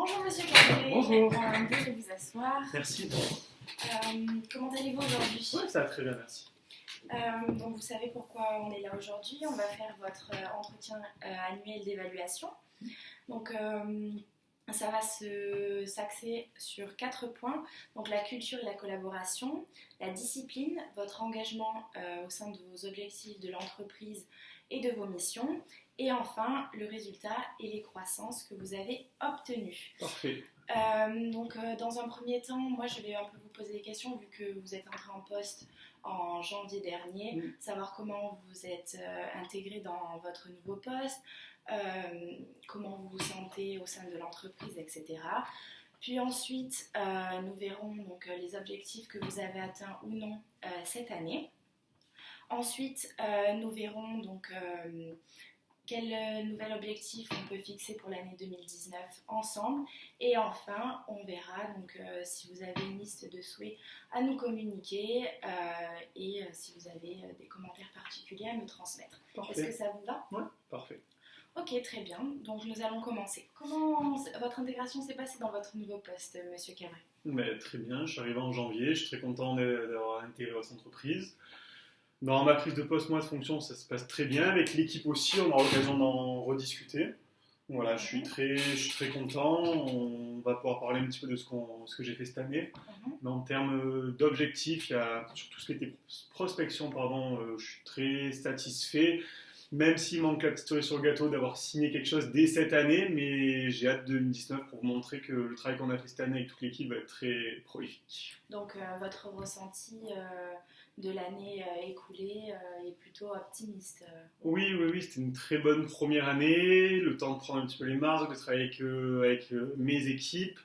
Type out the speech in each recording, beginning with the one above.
Bonjour Monsieur Cabré, Bonjour. veuillez vous asseoir. Merci. Comment allez-vous aujourd'hui? Oui, ça va très bien, merci. Donc vous savez pourquoi on est là aujourd'hui. On va faire votre entretien annuel d'évaluation. Donc ça va s'axer sur 4 points. Donc la culture et la collaboration, la discipline, votre engagement au sein de vos objectifs de l'entreprise et de vos missions. Et enfin, le résultat et les croissances que vous avez obtenues. Parfait. Dans un premier temps, moi je vais un peu vous poser des questions vu que vous êtes entré en poste en janvier dernier, savoir comment vous êtes intégré dans votre nouveau poste, comment vous vous sentez au sein de l'entreprise, etc. Puis ensuite, nous verrons donc, les objectifs que vous avez atteints ou non cette année. Ensuite, nous verrons donc quel nouvel objectif on peut fixer pour l'année 2019 ensemble. Et enfin, on verra donc, si vous avez une liste de souhaits à nous communiquer et si vous avez des commentaires particuliers à me transmettre. Parfait. Est-ce que ça vous va? Oui, parfait. Ok, très bien. Donc nous allons commencer. Comment votre intégration s'est passée dans votre nouveau poste, Monsieur Cabré? Très bien, je suis arrivé en janvier, je suis très content d'avoir intégré votre entreprise. Dans ma prise de poste, moi, de fonction, ça se passe très bien. Avec l'équipe aussi, on aura l'occasion d'en rediscuter. Voilà, je suis très content. On va pouvoir parler un petit peu de ce que j'ai fait cette année. Mais en termes d'objectifs, il y a surtout ce qui était prospection, je suis très satisfait. Même s'il manque la petite cerise sur le gâteau d'avoir signé quelque chose dès cette année, mais j'ai hâte de 2019 pour vous montrer que le travail qu'on a fait cette année avec toute l'équipe va être très prolifique. Donc votre ressenti de l'année écoulée est plutôt optimiste. Oui, c'était une très bonne première année, le temps de prendre un petit peu les marques, de travailler avec mes équipes.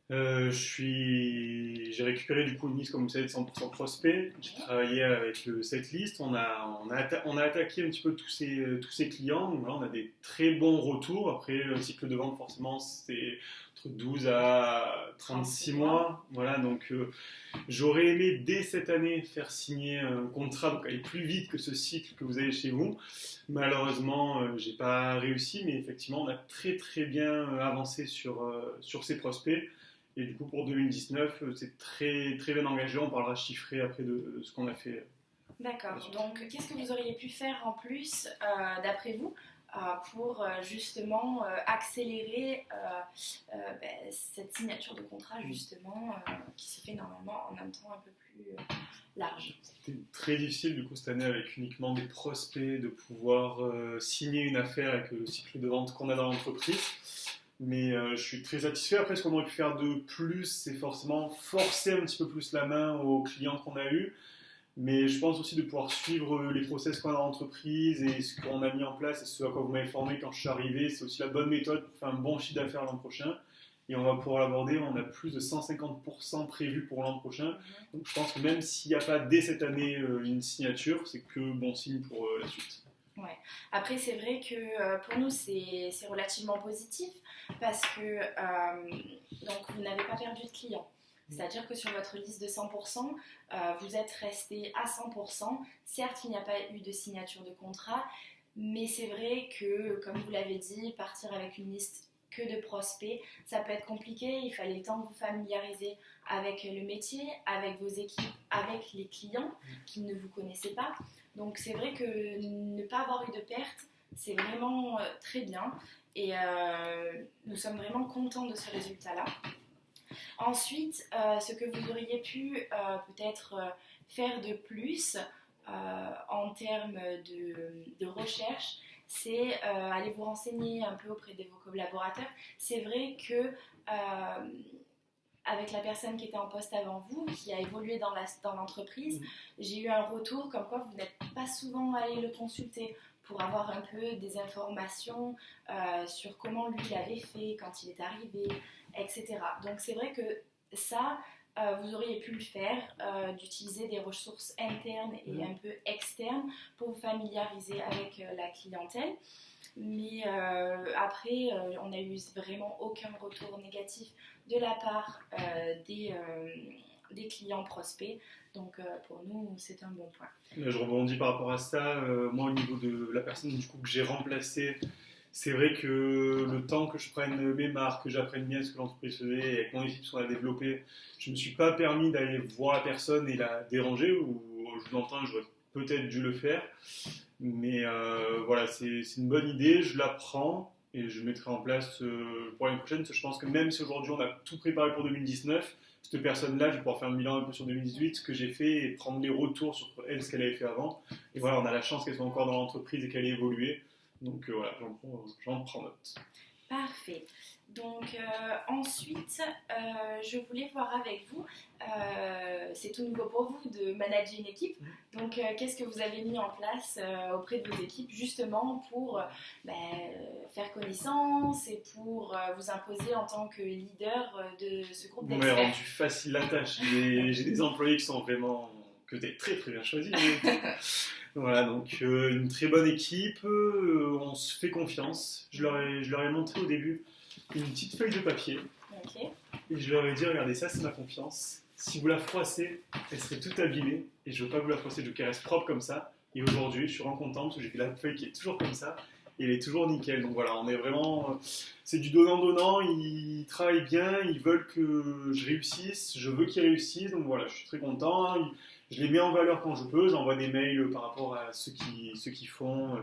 J'ai récupéré du coup une liste, comme vous savez, de 100% prospects. J'ai travaillé avec cette liste. On a attaqué un petit peu tous ces clients. Donc là, on a des très bons retours. Après, le cycle de vente, forcément, c'est entre 12 à 36 mois. Voilà, donc j'aurais aimé dès cette année faire signer un contrat, donc aller plus vite que ce cycle que vous avez chez vous. Malheureusement, j'ai pas réussi, mais effectivement, on a très bien avancé sur ces prospects. Et du coup, pour 2019, c'est très bien engagé. On parlera chiffré après de ce qu'on a fait. D'accord. Donc, qu'est-ce que vous auriez pu faire en plus, d'après vous, pour justement accélérer cette signature de contrat, justement, qui se fait normalement en un temps un peu plus large? C'était très difficile, du coup, cette année, avec uniquement des prospects, de pouvoir signer une affaire avec le cycle de vente qu'on a dans l'entreprise. Mais je suis très satisfait. Après, ce qu'on aurait pu faire de plus, c'est forcément forcer un petit peu plus la main aux clients qu'on a eus. Mais je pense aussi de pouvoir suivre les process qu'on a dans l'entreprise et ce qu'on a mis en place et ce à quoi vous m'avez formé quand je suis arrivé. C'est aussi la bonne méthode pour faire un bon chiffre d'affaires l'an prochain. Et on va pouvoir l'aborder. On a plus de 150% prévu pour l'an prochain. Donc je pense que même s'il n'y a pas dès cette année une signature, c'est que bon signe pour la suite. Ouais. Après, c'est vrai que pour nous, c'est relativement positif parce que donc, vous n'avez pas perdu de clients. C'est-à-dire que sur votre liste de 100%, vous êtes resté à 100%. Certes, il n'y a pas eu de signature de contrat, mais c'est vrai que, comme vous l'avez dit, partir avec une liste que de prospects, ça peut être compliqué. Il fallait le temps de vous familiariser avec le métier, avec vos équipes, avec les clients qui ne vous connaissaient pas. Donc c'est vrai que ne pas avoir eu de perte, c'est vraiment très bien et nous sommes vraiment contents de ce résultat-là. Ensuite, ce que vous auriez pu peut-être faire de plus en termes de recherche, c'est aller vous renseigner un peu auprès de vos collaborateurs. C'est vrai que avec la personne qui était en poste avant vous, qui a évolué dans l'entreprise, j'ai eu un retour comme quoi vous n'êtes pas souvent allé le consulter pour avoir un peu des informations sur comment lui l'avait fait quand il est arrivé, etc. Donc c'est vrai que ça, vous auriez pu le faire, d'utiliser des ressources internes et un peu externes pour vous familiariser avec la clientèle. Mais après, on n'a eu vraiment aucun retour négatif de la part des clients prospects. Donc pour nous, c'est un bon point. Là, je rebondis par rapport à ça. Moi, au niveau de la personne du coup, que j'ai remplacée, c'est vrai que le temps que je prenne mes marques, que j'apprenne bien ce que l'entreprise faisait et avec mon équipe, ce qu'on a développé, je ne me suis pas permis d'aller voir la personne et la déranger, ou je l'entends, j'aurais peut-être dû le faire. Mais voilà, c'est une bonne idée, je la prends et je mettrai en place pour l'année prochaine. Parce que je pense que même si aujourd'hui on a tout préparé pour 2019, cette personne-là, je vais pouvoir faire un bilan un peu sur 2018, ce que j'ai fait et prendre les retours sur elle, ce qu'elle avait fait avant. Et voilà, on a la chance qu'elle soit encore dans l'entreprise et qu'elle ait évolué. Donc voilà, j'en prends note. Parfait. Donc ensuite, je voulais voir avec vous, c'est tout nouveau pour vous de manager une équipe. Donc qu'est-ce que vous avez mis en place auprès de vos équipes justement pour faire connaissance et pour vous imposer en tant que leader de ce groupe Vous d'experts? m'avez rendu facile la tâche. J'ai des employés qui sont vraiment que tu as très très bien choisis. Voilà, donc une très bonne équipe, on se fait confiance. Je leur ai montré au début une petite feuille de papier. Okay. Et je leur ai dit, regardez, ça c'est ma confiance. Si vous la froissez, elle serait toute abîmée. Et je veux pas vous la froisser, je veux qu'elle reste propre comme ça. Et aujourd'hui, je suis vraiment content parce que j'ai fait la feuille qui est toujours comme ça. Et elle est toujours nickel. Donc voilà, on est vraiment... c'est du donnant-donnant. Ils travaillent bien, ils veulent que je réussisse. Je veux qu'ils réussissent. Donc voilà, je suis très content. Je les mets en valeur quand je peux. J'envoie des mails par rapport à ceux qui font...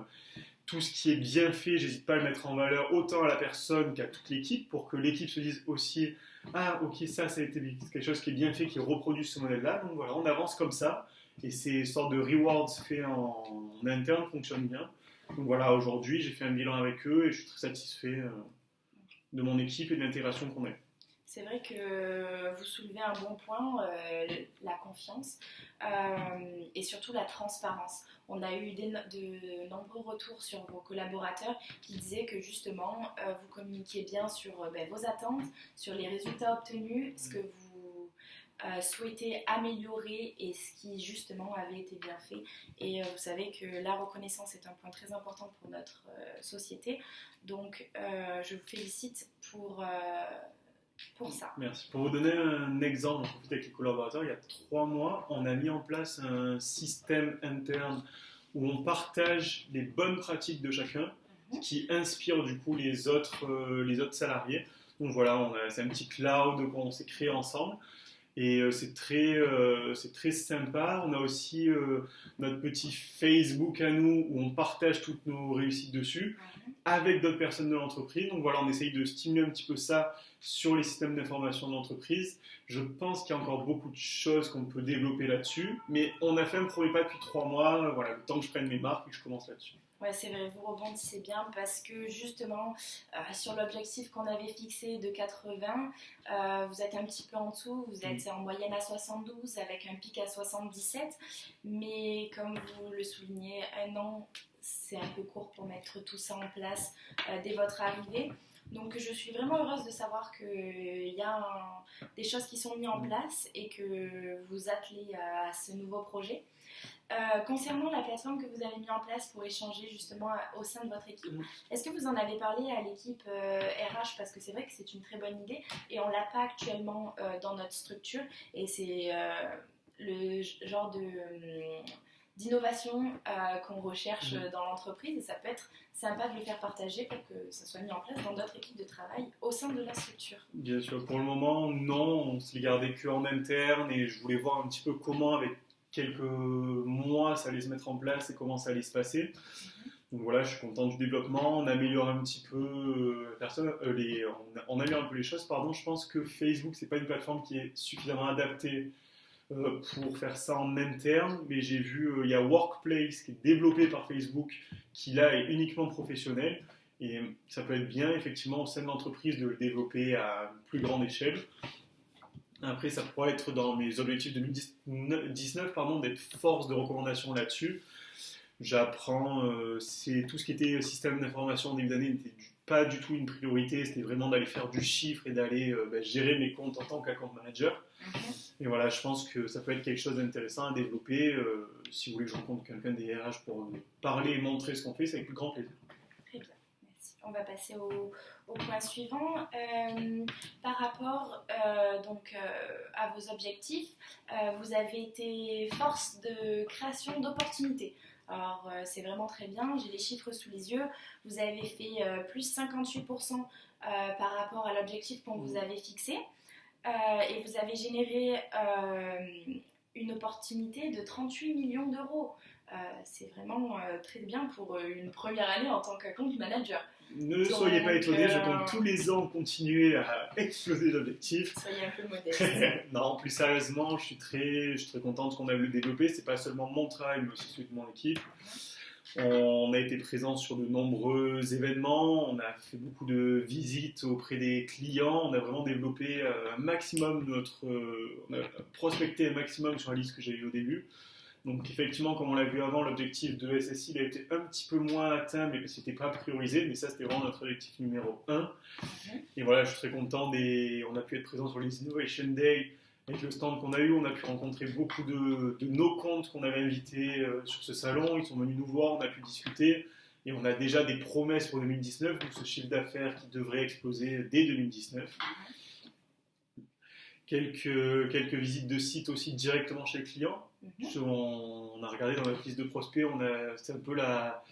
tout ce qui est bien fait, j'hésite pas à le mettre en valeur autant à la personne qu'à toute l'équipe pour que l'équipe se dise aussi ah ok ça a été quelque chose qui est bien fait, qui reproduit ce modèle-là. Donc voilà, on avance comme ça et ces sortes de rewards faits en interne fonctionnent bien. Donc voilà, aujourd'hui j'ai fait un bilan avec eux et je suis très satisfait de mon équipe et de l'intégration qu'on a. C'est vrai que vous soulevez un bon point, la confiance et surtout la transparence. On a eu de nombreux retours sur vos collaborateurs qui disaient que justement vous communiquiez bien sur vos attentes, sur les résultats obtenus, ce que vous souhaitez améliorer et ce qui justement avait été bien fait. Et vous savez que la reconnaissance est un point très important pour notre société. Donc je vous félicite pour ça. Merci. Pour vous donner un exemple, on profite avec les collaborateurs, il y a 3 mois, on a mis en place un système interne où on partage les bonnes pratiques de chacun, ce qui inspire du coup les autres salariés. Donc voilà, c'est un petit cloud qu'on s'est créé ensemble. Et c'est très sympa. On a aussi notre petit Facebook à nous où on partage toutes nos réussites dessus avec d'autres personnes de l'entreprise. Donc voilà, on essaye de stimuler un petit peu ça sur les systèmes d'information de l'entreprise. Je pense qu'il y a encore beaucoup de choses qu'on peut développer là-dessus. Mais on a fait un premier pas depuis 3 mois. Voilà, le temps que je prenne mes marques et que je commence là-dessus. Ouais, c'est vrai, vous rebondissez bien parce que justement, sur l'objectif qu'on avait fixé de 80, vous êtes un petit peu en dessous, vous êtes en moyenne à 72 avec un pic à 77, mais comme vous le soulignez, 1 an, c'est un peu court pour mettre tout ça en place dès votre arrivée. Donc je suis vraiment heureuse de savoir qu'il y a des choses qui sont mises en place et que vous attelez à ce nouveau projet. Concernant la plateforme que vous avez mis en place pour échanger justement au sein de votre équipe, est-ce que vous en avez parlé à l'équipe RH? Parce que c'est vrai que c'est une très bonne idée et on ne l'a pas actuellement dans notre structure et c'est le genre d'innovation qu'on recherche dans l'entreprise et ça peut être sympa de le faire partager pour que ça soit mis en place dans d'autres équipes de travail au sein de la structure. Bien sûr, pour le moment, non, on s'est gardé qu'en interne et je voulais voir un petit peu comment avec quelques mois ça allait se mettre en place et comment ça allait se passer. Donc voilà, je suis content du développement, on améliore un petit peu on améliore un peu les choses, pardon. Je pense que Facebook c'est pas une plateforme qui est suffisamment adaptée pour faire ça en interne, mais j'ai vu il y a Workplace qui est développé par Facebook qui là est uniquement professionnel et ça peut être bien effectivement au sein de l'entreprise de le développer à une plus grande échelle. Après, ça pourrait être dans mes objectifs 2019, d'être force de recommandation là-dessus. J'apprends, c'est tout ce qui était système d'information en début d'année n'était pas du tout une priorité, c'était vraiment d'aller faire du chiffre et d'aller gérer mes comptes en tant qu'account manager. Et voilà, je pense que ça peut être quelque chose d'intéressant à développer. Si vous voulez que je rencontre quelqu'un des RH pour parler et montrer ce qu'on fait, c'est avec grand plaisir. Très bien, merci. On va passer au point suivant. Par rapport à vos objectifs, vous avez été force de création d'opportunités. Alors c'est vraiment très bien, j'ai les chiffres sous les yeux. Vous avez fait plus 58% par rapport à l'objectif qu'on vous avait fixé. Et vous avez généré une opportunité de 38 millions d'euros. C'est vraiment très bien pour une première année en tant qu'account manager. Ne soyez pas étonnés, je compte tous les ans continuer à exploser l'objectif. Soyez un peu modeste. Non, plus sérieusement, je suis très content de ce qu'on a voulu développer. C'est pas seulement mon travail, mais aussi celui de mon équipe. On a été présent sur de nombreux événements, on a fait beaucoup de visites auprès des clients, on a vraiment développé un maximum on a prospecté un maximum sur la liste que j'ai eue au début. Donc effectivement, comme on l'a vu avant, l'objectif de SSI il a été un petit peu moins atteint, mais parce qu'il n'était pas priorisé, mais ça c'était vraiment notre objectif numéro 1. Et voilà, je suis très content, on a pu être présent sur les Innovation Day. Avec le stand qu'on a eu, on a pu rencontrer beaucoup de nos comptes qu'on avait invités sur ce salon. Ils sont venus nous voir, on a pu discuter. Et on a déjà des promesses pour 2019, donc ce chiffre d'affaires qui devrait exploser dès 2019. Quelques visites de sites aussi directement chez le client. On a regardé dans notre liste de prospects, c'est un peu la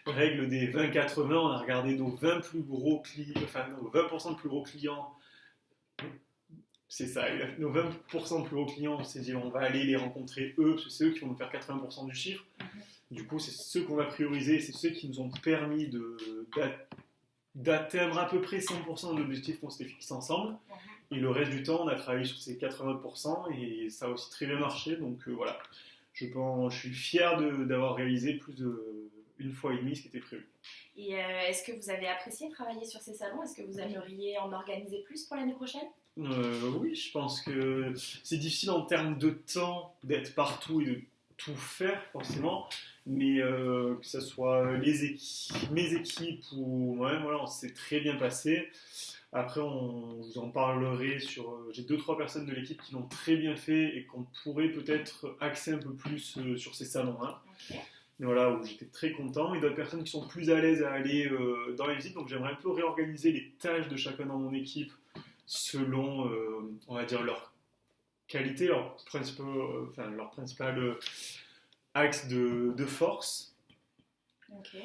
règle des 20-80. On a regardé nos 20 plus gros clients, enfin nos 20% de plus gros clients. C'est ça, nos 20% de plus gros clients, on s'est dit on va aller les rencontrer eux, parce que c'est eux qui vont nous faire 80% du chiffre. Du coup, c'est ceux qu'on va prioriser, c'est ceux qui nous ont permis d'atteindre à peu près 100% de l'objectif qu'on s'était fixé ensemble. Et le reste du temps, on a travaillé sur ces 80% et ça a aussi très bien marché. Donc voilà, je suis fier d'avoir réalisé plus d'une fois et demie ce qui était prévu. Et est-ce que vous avez apprécié travailler sur ces salons? Est-ce que vous aimeriez en organiser plus pour l'année prochaine? Oui, je pense que c'est difficile en termes de temps d'être partout et de tout faire forcément, mais que ce soit mes équipes ou moi-même, voilà, on s'est très bien passé. Après, on vous en parlerai j'ai 2-3 personnes de l'équipe qui l'ont très bien fait et qu'on pourrait peut-être axer un peu plus sur ces salons-là. Okay. Mais voilà, où j'étais très content, et d'autres personnes qui sont plus à l'aise à aller dans les visites, donc j'aimerais un peu réorganiser les tâches de chacun dans mon équipe selon, on va dire, leur qualité, leur principal axe de force. Ok.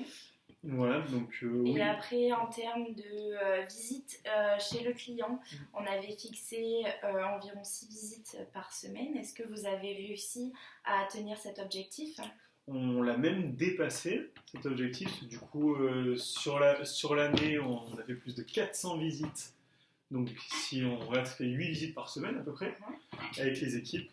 Voilà, donc, et oui. après, en termes de visites chez le client, on avait fixé environ 6 visites par semaine. Est-ce que vous avez réussi à tenir cet objectif? On l'a même dépassé, cet objectif. Du coup, sur l'année, on a fait plus de 400 visites. Donc, si on reste fait 8 visites par semaine à peu près, avec les équipes.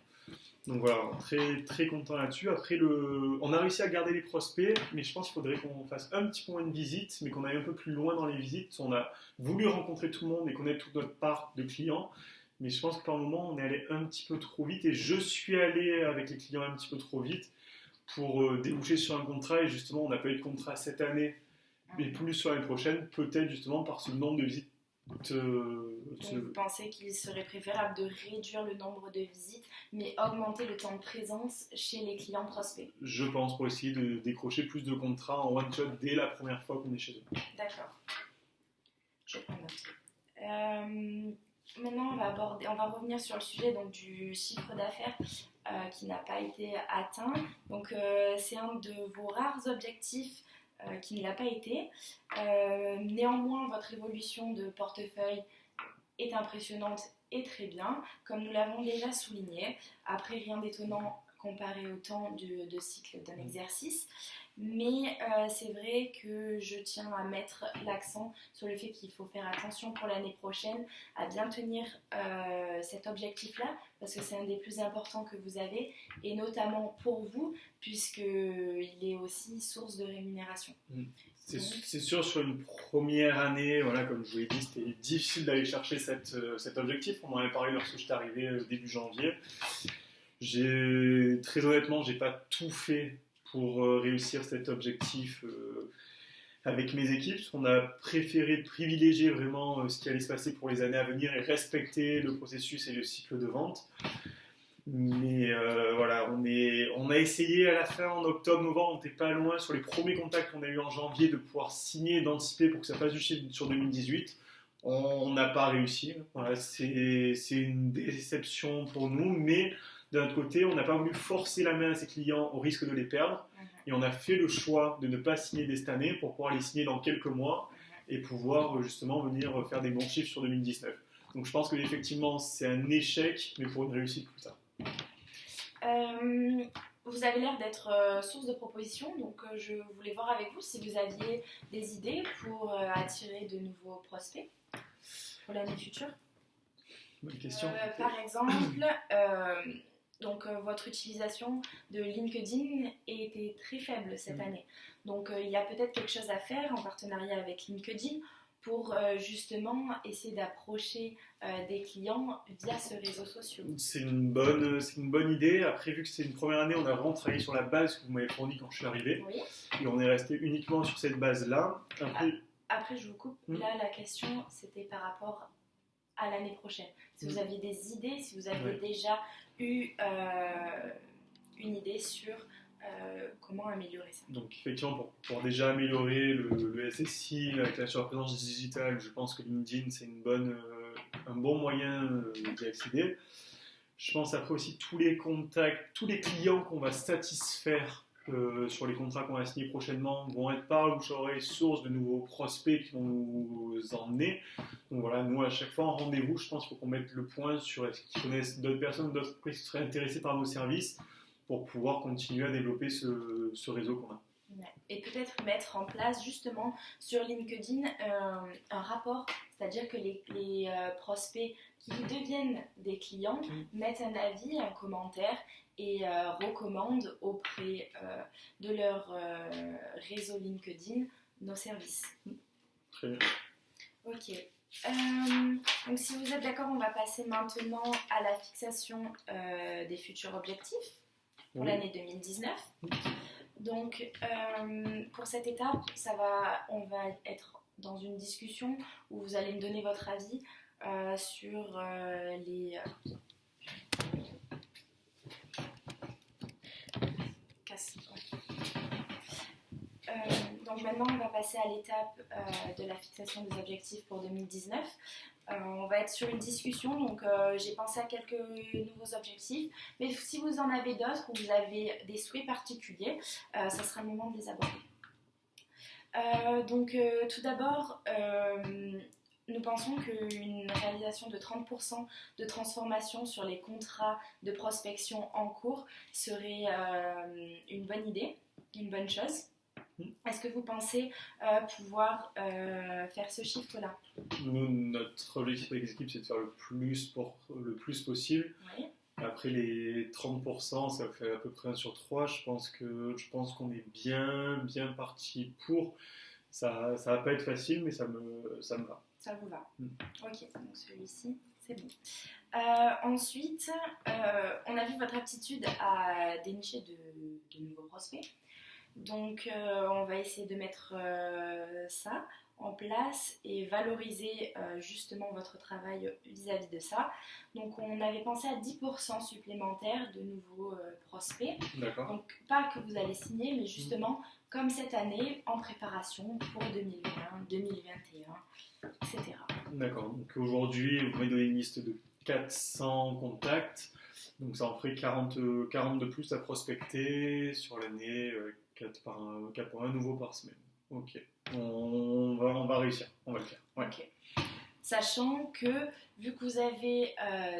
Donc voilà, très, très content là-dessus. Après, on a réussi à garder les prospects, mais je pense qu'il faudrait qu'on fasse un petit peu moins de visites, mais qu'on aille un peu plus loin dans les visites. On a voulu rencontrer tout le monde et connaître toute notre part de clients, mais je pense que par moment, on est allé un petit peu trop vite, et je suis allé avec les clients un petit peu trop vite pour déboucher sur un contrat, et justement, on n'a pas eu de contrat cette année, mais plus sur l'année prochaine, peut-être justement par ce nombre de visites. Donc vous pensez qu'il serait préférable de réduire le nombre de visites, mais augmenter le temps de présence chez les clients prospects? Je pense, pour essayer de décrocher plus de contrats en one-shot dès la première fois qu'on est chez eux. D'accord. Je prends note. Maintenant, on va revenir sur le sujet donc, du chiffre d'affaires qui n'a pas été atteint. Donc c'est un de vos rares objectifs qui ne l'a pas été. Néanmoins, votre évolution de portefeuille est impressionnante et très bien, comme nous l'avons déjà souligné. Après, rien d'étonnant comparé au temps de cycle d'un exercice. Mais c'est vrai que je tiens à mettre l'accent sur le fait qu'il faut faire attention pour l'année prochaine à bien tenir cet objectif-là, parce que c'est un des plus importants que vous avez, et notamment pour vous, puisqu'il est aussi source de rémunération. C'est sûr, sur une première année, voilà, comme je vous l'ai dit, c'était difficile d'aller chercher cet objectif. On en avait parlé lorsque j'étais arrivé début janvier. Très honnêtement, j'ai pas tout fait pour réussir cet objectif avec mes équipes. On a préféré privilégier vraiment ce qui allait se passer pour les années à venir et respecter le processus et le cycle de vente. Mais voilà, on a essayé à la fin, en octobre-novembre, on n'était pas loin sur les premiers contacts qu'on a eu en janvier de pouvoir signer et d'anticiper pour que ça fasse du chiffre sur 2018. On n'a pas réussi. Voilà, c'est une déception pour nous, mais d'un autre côté, on n'a pas voulu forcer la main à ses clients au risque de les perdre. Et et on a fait le choix de ne pas signer dès cette année pour pouvoir les signer dans quelques mois et pouvoir justement venir faire des bons chiffres sur 2019. Donc je pense que effectivement c'est un échec, mais pour une réussite plus tard. Vous avez l'air d'être source de propositions, donc je voulais voir avec vous si vous aviez des idées pour attirer de nouveaux prospects pour l'année future. Bonne question. Par exemple, donc, votre utilisation de LinkedIn était très faible cette année. Donc il y a peut-être quelque chose à faire en partenariat avec LinkedIn pour justement essayer d'approcher des clients via ce réseau social. C'est une bonne idée. Après, vu que c'est une première année, on a vraiment travaillé sur la base que vous m'avez fournie quand je suis arrivé. Oui. Et on est resté uniquement sur cette base-là. Après, je vous coupe. Là, la question, c'était par rapport à l'année prochaine. Si vous aviez des idées, si vous aviez déjà eu une idée sur comment améliorer ça. Donc effectivement, pour déjà améliorer le SSI avec la surprésentation digitale, je pense que LinkedIn c'est un bon moyen d'y accéder. Je pense après aussi tous les contacts, tous les clients qu'on va satisfaire sur les contrats qu'on va signer prochainement vont être par bouche à oreille source de nouveaux prospects qui vont nous emmener. Donc voilà, nous à chaque fois en rendez-vous, je pense qu'il faut qu'on mette le point sur est-ce qu'ils connaissent d'autres personnes, d'autres entreprises qui seraient intéressées par nos services pour pouvoir continuer à développer ce réseau qu'on a. Et peut-être mettre en place justement sur LinkedIn un rapport, c'est-à-dire que les prospects qui deviennent des clients mettent un avis, un commentaire et recommandent auprès de leur réseau LinkedIn nos services. Très bien. Ok. Donc si vous êtes d'accord, on va passer maintenant à la fixation des futurs objectifs pour l'année 2019. Donc, pour cette étape, on va être dans une discussion où vous allez me donner votre avis sur les... Donc maintenant, on va passer à l'étape de la fixation des objectifs pour 2019. On va être sur une discussion, donc j'ai pensé à quelques nouveaux objectifs, mais si vous en avez d'autres ou vous avez des souhaits particuliers, ça sera le moment de les aborder. Donc tout d'abord, nous pensons qu'une réalisation de 30% de transformation sur les contrats de prospection en cours serait une bonne idée, une bonne chose. Est-ce que vous pensez pouvoir faire ce chiffre-là ? Nous, notre objectif avec les équipes, c'est de faire le plus possible. Oui. Après les 30%, ça fait à peu près 1 sur 3. Je pense qu'on est bien parti pour. Ça va pas être facile, mais ça me va. Ça vous va. Ok, donc celui-ci, c'est bon. Ensuite, on a vu votre aptitude à dénicher de nouveaux prospects. Donc, on va essayer de mettre ça en place et valoriser justement votre travail vis-à-vis de ça. Donc, on avait pensé à 10% supplémentaires de nouveaux prospects. D'accord. Donc, pas que vous allez signer, mais justement, comme cette année, en préparation pour 2020, 2021, etc. D'accord. Donc, aujourd'hui, vous m'avez donné une liste de 400 contacts. Donc, ça en ferait 40 de plus à prospecter sur l'année. 4 pour un nouveau par semaine. Ok. On va réussir. On va le faire. Ouais. Ok. Sachant que, vu que vous avez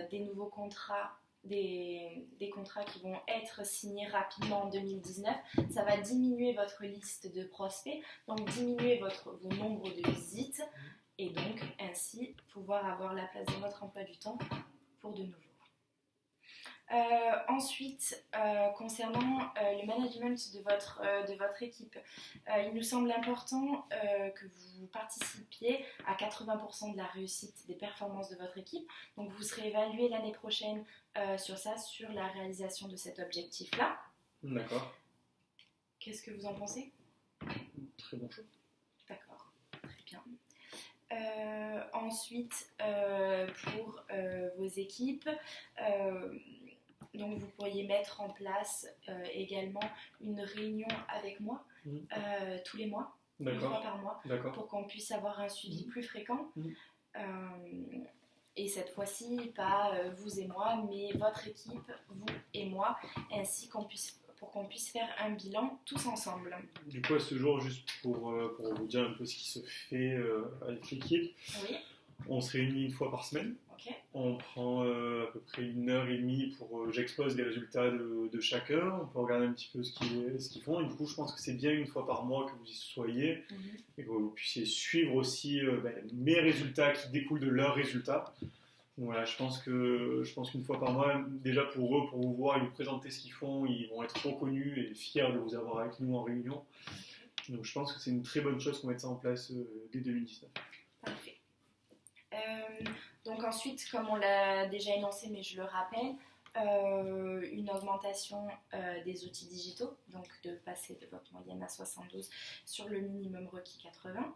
des nouveaux contrats, des contrats qui vont être signés rapidement en 2019, ça va diminuer votre liste de prospects, donc diminuer vos nombres de visites et donc ainsi pouvoir avoir la place dans votre emploi du temps pour de nouveau. Ensuite, concernant le management de votre équipe, il nous semble important que vous participiez à 80% de la réussite des performances de votre équipe. Donc vous serez évalué l'année prochaine sur la réalisation de cet objectif-là. D'accord. Qu'est-ce que vous en pensez ? Très bon choix. D'accord, très bien. Ensuite, pour vos équipes, donc vous pourriez mettre en place également une réunion avec moi tous les mois, une fois par mois, pour qu'on puisse avoir un suivi plus fréquent. Et cette fois-ci, pas vous et moi, mais votre équipe, vous et moi, ainsi pour pour qu'on puisse faire un bilan tous ensemble. Du coup, à ce jour, juste pour vous dire un peu ce qui se fait avec l'équipe, Oui, on se réunit une fois par semaine. ok. On prend à peu près 1h30 pour j'expose les résultats de chacun. On peut regarder un petit peu ce qu'ils font. Et du coup, je pense que c'est bien une fois par mois que vous y soyez et que vous puissiez suivre aussi mes résultats qui découlent de leurs résultats. Donc voilà, je pense qu'une fois par mois, déjà pour eux, pour vous voir et vous présenter ce qu'ils font, ils vont être reconnus et fiers de vous avoir avec nous en réunion. Donc je pense que c'est une très bonne chose qu'on mette ça en place dès 2019. Parfait. Donc ensuite, comme on l'a déjà énoncé, mais je le rappelle, une augmentation des outils digitaux, donc de passer de votre moyenne à 72 sur le minimum requis 80.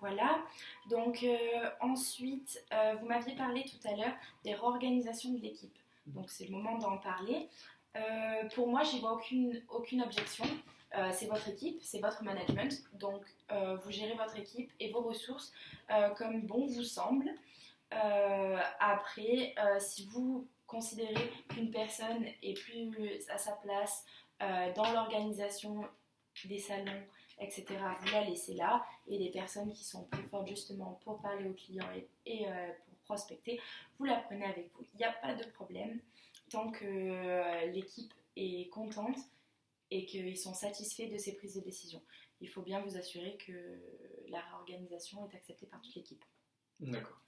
Voilà, donc ensuite, vous m'aviez parlé tout à l'heure des réorganisations de l'équipe, donc c'est le moment d'en parler. Pour moi, j'y vois aucune objection. C'est votre équipe, c'est votre management, donc vous gérez votre équipe et vos ressources comme bon vous semble. Après, si vous considérez qu'une personne est plus à sa place dans l'organisation des salons, etc., vous la laissez là, et les personnes qui sont plus fortes justement pour parler aux clients et pour prospecter, vous la prenez avec vous. Il n'y a pas de problème tant que l'équipe est contente et qu'ils sont satisfaits de ces prises de décision. Il faut bien vous assurer que la réorganisation est acceptée par toute l'équipe. D'accord.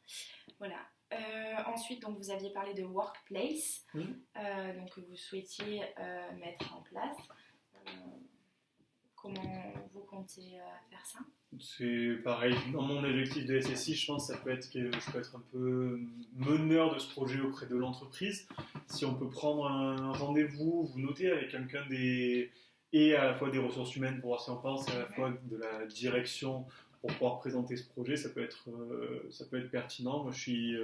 Voilà. Ensuite, donc, vous aviez parlé de workplace, donc, que vous souhaitiez mettre en place. Comment vous comptez faire ça? C'est pareil, dans mon objectif de SSI, je pense que ça peut être que je peux être un peu meneur de ce projet auprès de l'entreprise. Si on peut prendre un rendez-vous, vous notez avec quelqu'un et à la fois des ressources humaines pour voir si on pense, et à la fois de la direction pour pouvoir présenter ce projet, ça peut être pertinent. Moi, je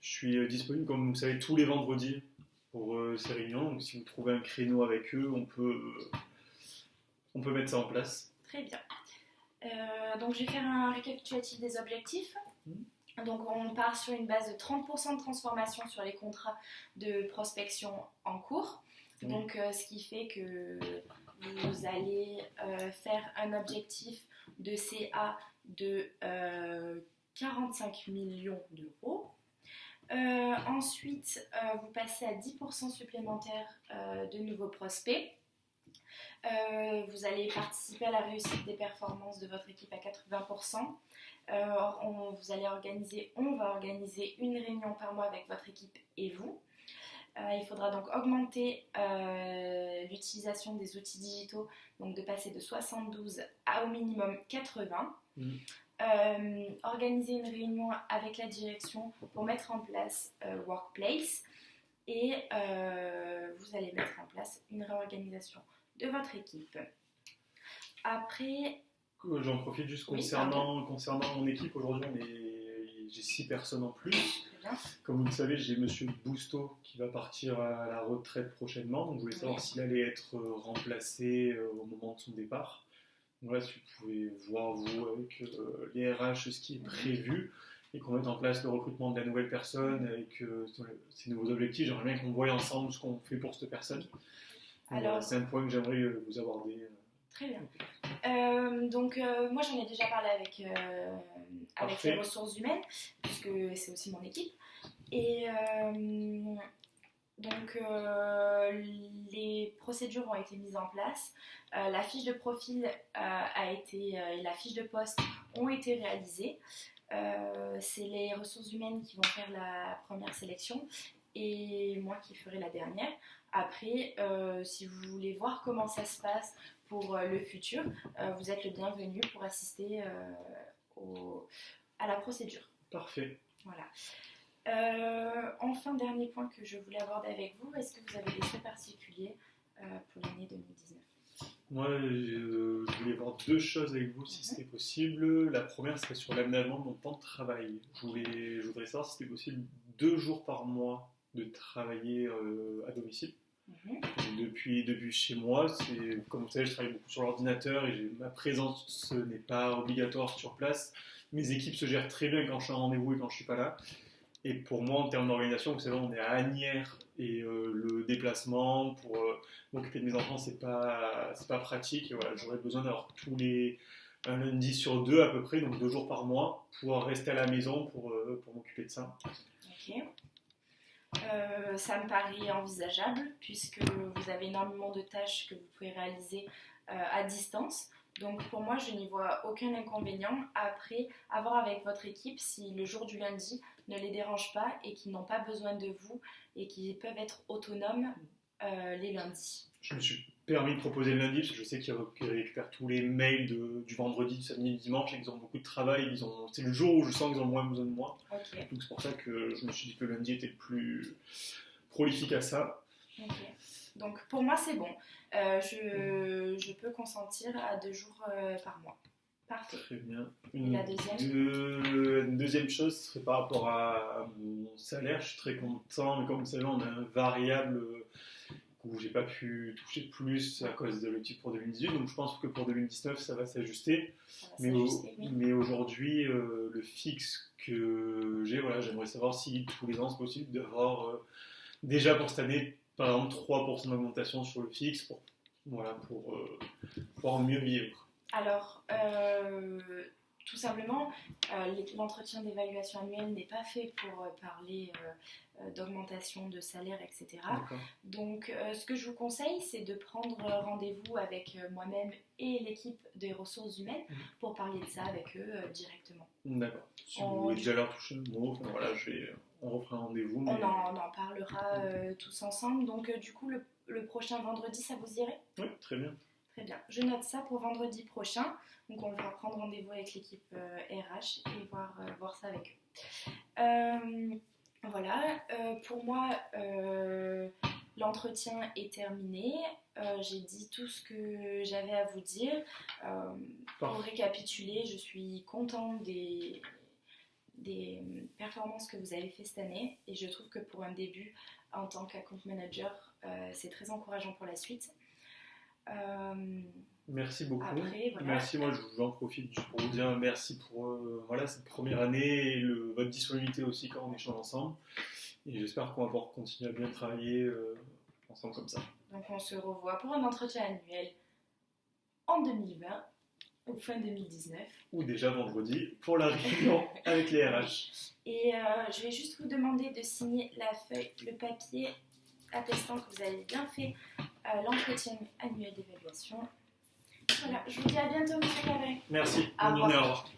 suis disponible, comme vous le savez, tous les vendredis pour ces réunions. Donc, si vous trouvez un créneau avec eux, on peut mettre ça en place. Très bien. Donc, je vais faire un récapitulatif des objectifs. Donc, on part sur une base de 30% de transformation sur les contrats de prospection en cours. Donc, ce qui fait que vous allez faire un objectif de CA de 45 millions d'euros. Ensuite, vous passez à 10% supplémentaire de nouveaux prospects. Vous allez participer à la réussite des performances de votre équipe à 80%. On va organiser une réunion par mois avec votre équipe et vous. Il faudra donc augmenter l'utilisation des outils digitaux, donc de passer de 72 à au minimum 80. Organiser une réunion avec la direction pour mettre en place Workplace et vous allez mettre en place une réorganisation de votre équipe. Après... J'en profite juste concernant mon équipe. Aujourd'hui, j'ai 6 personnes en plus. Comme vous le savez, j'ai Monsieur Bousteau qui va partir à la retraite prochainement. Donc, je voulais savoir s'il allait être remplacé au moment de son départ. Donc là, si vous pouvez voir, vous, avec les RH, ce qui est prévu et qu'on mette en place le recrutement de la nouvelle personne avec ces nouveaux objectifs. J'aimerais bien qu'on voie ensemble ce qu'on fait pour cette personne. Alors, c'est un point que j'aimerais vous aborder. Très bien. Donc, moi, j'en ai déjà parlé avec les ressources humaines, puisque c'est aussi mon équipe. Et donc, les procédures ont été mises en place. La fiche de profil et la fiche de poste ont été réalisées. C'est les ressources humaines qui vont faire la première sélection et moi qui ferai la dernière. Après, si vous voulez voir comment ça se passe pour le futur, vous êtes le bienvenu pour assister à la procédure. Parfait. Voilà. Enfin, dernier point que je voulais aborder avec vous, est-ce que vous avez des souhaits particuliers pour l'année 2019 ? Moi, je voulais voir 2 choses avec vous si c'était possible. La première serait sur l'aménagement de mon temps de travail. Je voudrais savoir si c'était possible 2 jours par mois de travailler à domicile. Depuis chez moi, comme vous savez, je travaille beaucoup sur l'ordinateur et ma présence n'est pas obligatoire sur place. Mes équipes se gèrent très bien quand je suis en rendez-vous et quand je ne suis pas là. Et pour moi, en termes d'organisation, vous savez, on est à Asnières et le déplacement pour m'occuper de mes enfants, c'est pas pratique. Et voilà, j'aurais besoin d'avoir un lundi sur deux à peu près, donc 2 jours par mois, pouvoir rester à la maison pour m'occuper de ça. Ok. Ça me paraît envisageable puisque vous avez énormément de tâches que vous pouvez réaliser à distance. Donc pour moi, je n'y vois aucun inconvénient. Après, à voir avec votre équipe si le jour du lundi ne les dérange pas et qu'ils n'ont pas besoin de vous et qu'ils peuvent être autonomes les lundis. Je me suis permis de proposer le lundi parce que je sais qu'ils récupèrent tous les mails du vendredi, du samedi, du dimanche et qu'ils ont beaucoup de travail. C'est le jour où je sens qu'ils ont moins besoin de moi. Okay. Donc c'est pour ça que je me suis dit que le lundi était le plus prolifique à ça. Ok. Donc pour moi c'est bon. Je peux consentir à 2 jours par mois. Parfait. Très bien. Et la deuxième Une deuxième chose serait par rapport à mon salaire. Je suis très content, mais comme vous savez, on a un variable où j'ai pas pu toucher plus à cause de l'objectif pour 2018. Donc je pense que pour 2019, ça va s'ajuster. Mais aujourd'hui, le fixe que j'ai, voilà, j'aimerais savoir si tous les ans c'est possible d'avoir déjà pour cette année, par exemple, 3% d'augmentation sur le fixe pour pouvoir mieux vivre. Alors, tout simplement, l'entretien d'évaluation annuelle n'est pas fait pour parler d'augmentation de salaire, etc. D'accord. Donc, ce que je vous conseille, c'est de prendre rendez-vous avec moi-même et l'équipe des ressources humaines pour parler de ça avec eux directement. D'accord. Si vous voulez déjà leur toucher le mot, voilà, on refera un rendez-vous. Mais... On en parlera tous ensemble. Donc, du coup, le prochain vendredi, ça vous irait ? Oui, très bien. Très bien. Je note ça pour vendredi prochain. Donc, on va prendre rendez-vous avec l'équipe RH et voir ça avec eux. Voilà. Pour moi, l'entretien est terminé. J'ai dit tout ce que j'avais à vous dire. Pour récapituler, je suis contente des performances que vous avez fait cette année et je trouve que pour un début en tant qu'account manager, c'est très encourageant pour la suite. Merci beaucoup. Après, voilà. Merci, moi j'en profite juste pour vous dire merci pour cette première année et votre disponibilité aussi quand on échange ensemble. Et j'espère qu'on va pouvoir continuer à bien travailler ensemble comme ça. Donc on se revoit pour un entretien annuel en 2020 ou fin 2019. Ou déjà vendredi pour la réunion avec les RH. Et je vais juste vous demander de signer la feuille, le papier attestant que vous avez bien fait l'entretien annuel d'évaluation. Voilà, je vous dis à bientôt, M. Cabret. Merci, bonne journée, au revoir.